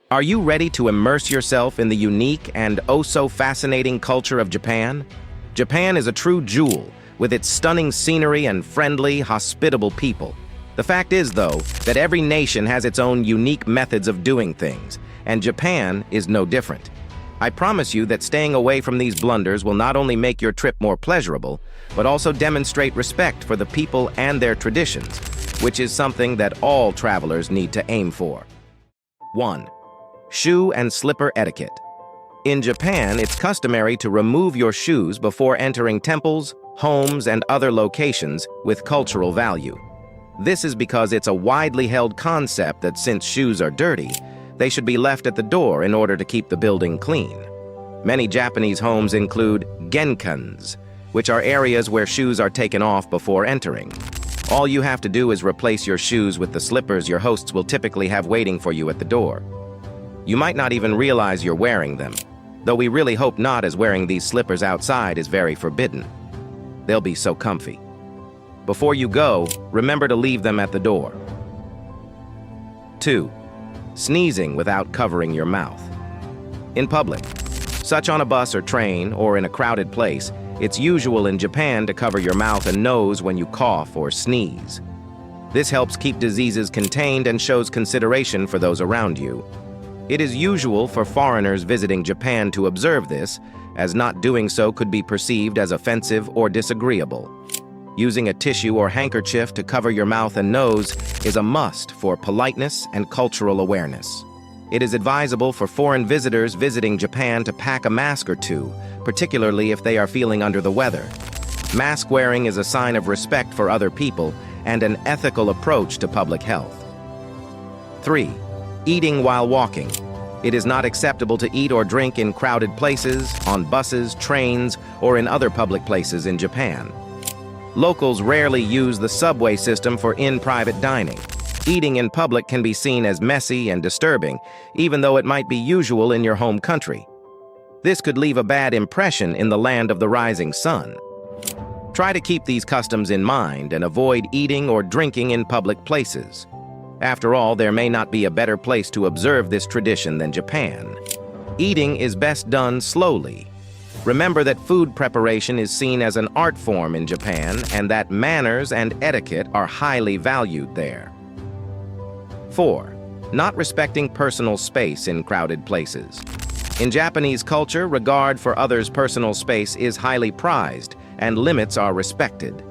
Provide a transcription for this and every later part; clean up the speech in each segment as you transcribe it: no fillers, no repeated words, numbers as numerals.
Are you ready to immerse yourself in the unique and oh-so-fascinating culture of Japan? Japan is a true jewel, with its stunning scenery and friendly, hospitable people. The fact is, though, that every nation has its own unique methods of doing things, and Japan is no different. I promise you that staying away from these blunders will not only make your trip more pleasurable, but also demonstrate respect for the people and their traditions, which is something that all travelers need to aim for. 1. Shoe and slipper etiquette. In Japan, it's customary to remove your shoes before entering temples, homes, and other locations with cultural value. This is because it's a widely held concept that since shoes are dirty, they should be left at the door in order to keep the building clean. Many Japanese homes include genkans, which are areas where shoes are taken off before entering. All you have to do is replace your shoes with the slippers your hosts will typically have waiting for you at the door. You might not even realize you're wearing them, though we really hope not, as wearing these slippers outside is very forbidden. They'll be so comfy. Before you go, remember to leave them at the door. 2. Sneezing without covering your mouth. In public, such on a bus or train or in a crowded place, it's usual in Japan to cover your mouth and nose when you cough or sneeze. This helps keep diseases contained and shows consideration for those around you. It is usual for foreigners visiting Japan to observe this, as not doing so could be perceived as offensive or disagreeable. Using a tissue or handkerchief to cover your mouth and nose is a must for politeness and cultural awareness. It is advisable for foreign visitors visiting Japan to pack a mask or two, particularly if they are feeling under the weather. Mask wearing is a sign of respect for other people and an ethical approach to public health. 3. Eating while walking. It is not acceptable to eat or drink in crowded places, on buses, trains, or in other public places in Japan. Locals rarely use the subway system for in-private dining. Eating in public can be seen as messy and disturbing, even though it might be usual in your home country. This could leave a bad impression in the land of the rising sun. Try to keep these customs in mind and avoid eating or drinking in public places. After all, there may not be a better place to observe this tradition than Japan. Eating is best done slowly. Remember that food preparation is seen as an art form in Japan and that manners and etiquette are highly valued there. 4. Not respecting personal space in crowded places. In Japanese culture, regard for others' personal space is highly prized and limits are respected.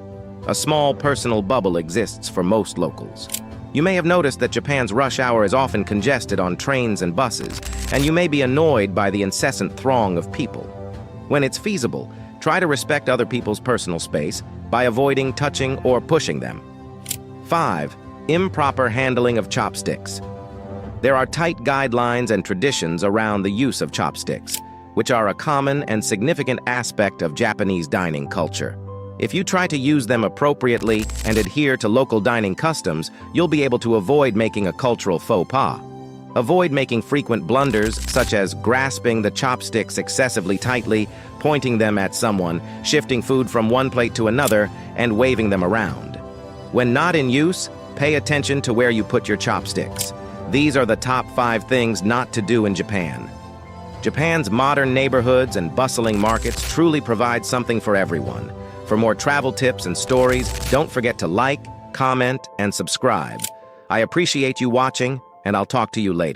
A small personal bubble exists for most locals. You may have noticed that Japan's rush hour is often congested on trains and buses, and you may be annoyed by the incessant throng of people. When it's feasible, try to respect other people's personal space by avoiding touching or pushing them. 5. Improper handling of chopsticks. There are tight guidelines and traditions around the use of chopsticks, which are a common and significant aspect of Japanese dining culture. If you try to use them appropriately and adhere to local dining customs, you'll be able to avoid making a cultural faux pas. Avoid making frequent blunders, such as grasping the chopsticks excessively tightly, pointing them at someone, shifting food from one plate to another, and waving them around. When not in use, pay attention to where you put your chopsticks. These are the top 5 things not to do in Japan. Japan's modern neighborhoods and bustling markets truly provide something for everyone. For more travel tips and stories, don't forget to like, comment, and subscribe. I appreciate you watching, and I'll talk to you later.